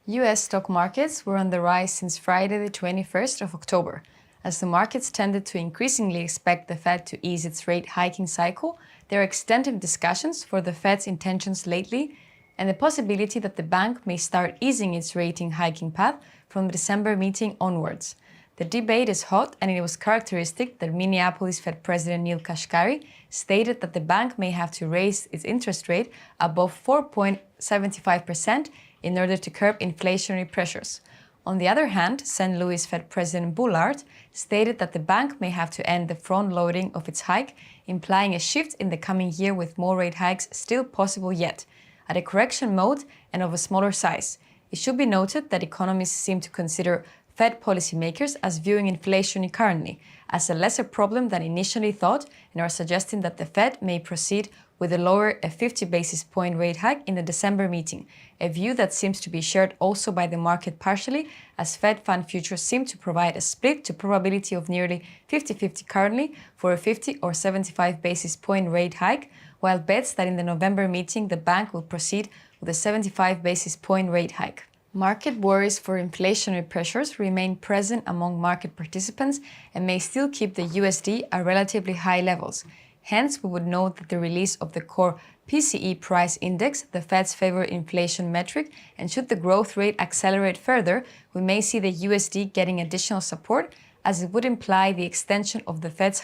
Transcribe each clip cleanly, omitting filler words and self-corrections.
US stock markets were on the rise since Friday the 21st of October. As the markets tended to increasingly expect the Fed to ease its rate hiking cycle, there are extensive discussions for the Fed's intentions lately and the possibility that the bank may start easing its rating hiking path from the December meeting onwards. The debate is hot, and it was characteristic that Minneapolis Fed President Neil Kashkari stated that the bank may have to raise its interest rate above 4.75% in order to curb inflationary pressures. On the other hand, St. Louis Fed President Bullard stated that the bank may have to end the front-loading of its hike, implying a shift in the coming year with more rate hikes still possible yet, at a correction mode and of a smaller size. It should be noted that economists seem to consider Fed policymakers as viewing inflation currently as a lesser problem than initially thought and are suggesting that the Fed may proceed with a 50 basis point rate hike in the December meeting, a view that seems to be shared also by the market partially, as Fed fund futures seem to provide a split to probability of nearly 50-50 currently for a 50 or 75 basis point rate hike, while bets that in the November meeting the bank will proceed with a 75 basis point rate hike. Market worries for inflationary pressures remain present among market participants and may still keep the USD at relatively high levels. Hence, we would note that the release of the core PCE price index, the Fed's favorite inflation metric, and should the growth rate accelerate further, we may see the USD getting additional support, as it would imply the extension of the Fed's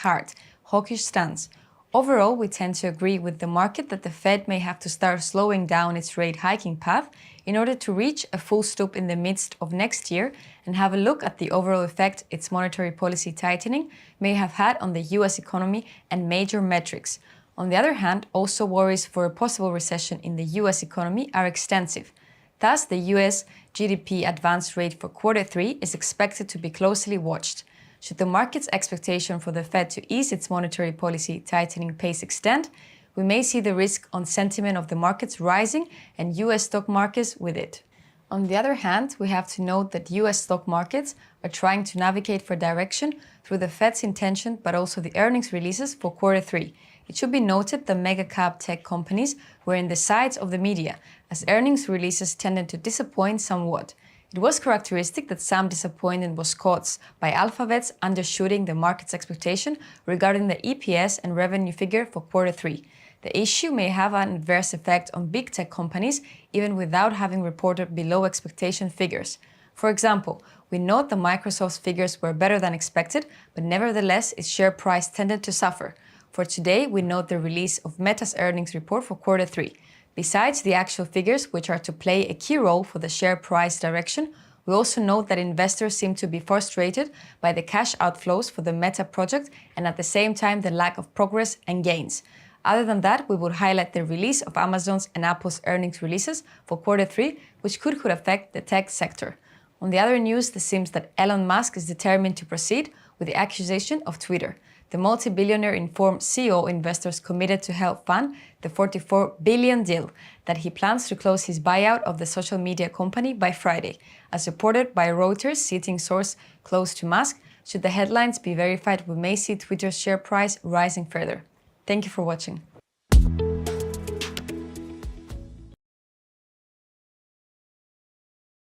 hawkish stance. Overall, we tend to agree with the market that the Fed may have to start slowing down its rate hiking path in order to reach a full stop in the midst of next year and have a look at the overall effect its monetary policy tightening may have had on the US economy and major metrics. On the other hand, also worries for a possible recession in the US economy are extensive. Thus, the US GDP advance rate for Q3 is expected to be closely watched. Should the market's expectation for the Fed to ease its monetary policy tightening pace extend, we may see the risk on sentiment of the markets rising and US stock markets with it. On the other hand, we have to note that US stock markets are trying to navigate for direction through the Fed's intention but also the earnings releases for Q3. It should be noted that mega-cap tech companies were in the sides of the media, as earnings releases tended to disappoint somewhat. It was characteristic that some disappointment was caused by Alphabet's undershooting the market's expectation regarding the EPS and revenue figure for Q3. The issue may have an adverse effect on big tech companies even without having reported below expectation figures. For example, we note that Microsoft's figures were better than expected, but nevertheless its share price tended to suffer. For today, we note the release of Meta's earnings report for Q3. Besides the actual figures, which are to play a key role for the share price direction, we also note that investors seem to be frustrated by the cash outflows for the Meta project and at the same time the lack of progress and gains. Other than that, we would highlight the release of Amazon's and Apple's earnings releases for Q3, which could affect the tech sector. On the other news, it seems that Elon Musk is determined to proceed with the acquisition of Twitter. The multi-billionaire informed CEO investors committed to help fund the $44 billion deal that he plans to close his buyout of the social media company by Friday. As reported by Reuters, citing source close to Musk, should the headlines be verified, we may see Twitter's share price rising further. Thank you for watching.